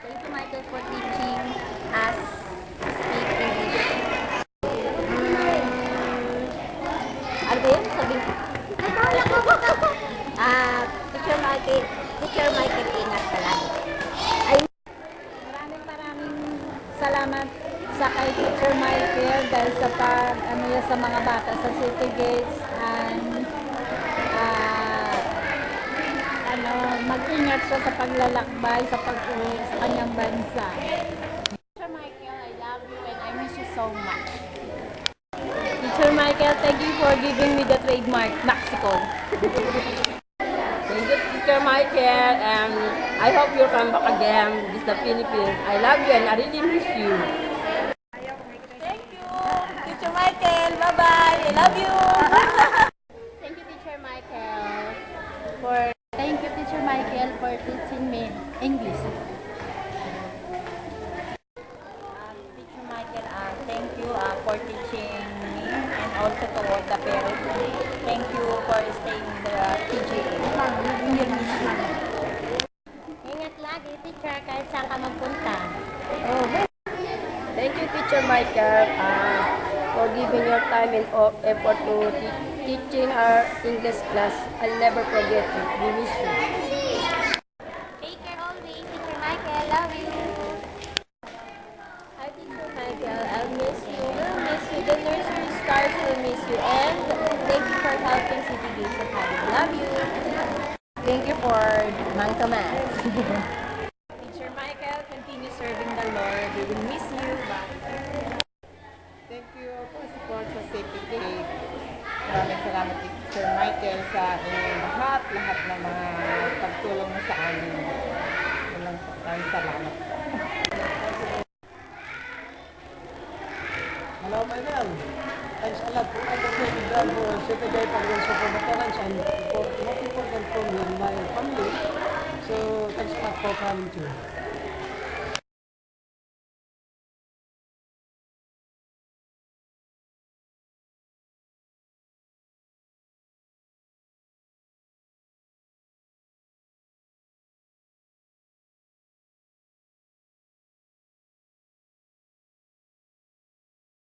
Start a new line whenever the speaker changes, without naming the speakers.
Thank you, Michael, for teaching us to speak English. Ano ba yun? Sabihin ko. Ay, bahala ko. Teacher Michael, ingat ka lagi. Ay,
Maraming salamat sa kay Teacher Michael dahil sa sa mga bata sa City Gates and mag-ingat siya sa paglalakbay sa pag-uwi sa kanyang bansa. Teacher Michael, I love you and I miss you so much. Teacher Michael, thank you for giving me the trademark, Maxicol.
Thank you, Teacher Michael, and I hope you come back again. This is the Philippines. I love you and I really miss you.
Thank you, Teacher Michael. Bye-bye. I love you.
thank you, Teacher Michael, for teaching me English. Teacher Michael, thank you for teaching me and also to all the parents. Thank you for staying in the TGA. Ingat lagi, teacher, kahit saan ka magpunta.
Thank you, Teacher Michael, for giving your time and effort to teaching our English class. I'll never forget you. We miss you.
Take care always, Teacher Michael. Love you.
Hi, Teacher Michael. I'll miss you. We'll miss you. The nursery stars will miss you. And thank you for helping City Gates Academy. Love you.
Thank you for Mang Tomas.
Teacher Michael, continue serving the Lord. We will miss you. Bye.
Thank you for support sa City Gate. Maraming salamat Teacher Michael sa inyong lahat ng mga pagtulong mo sa amin. Maraming salamat.
Hello, my man. Thanks a lot for everything you've done for City Gate Against for my parents and for most important for me and my family. So, thanks a lot for coming to.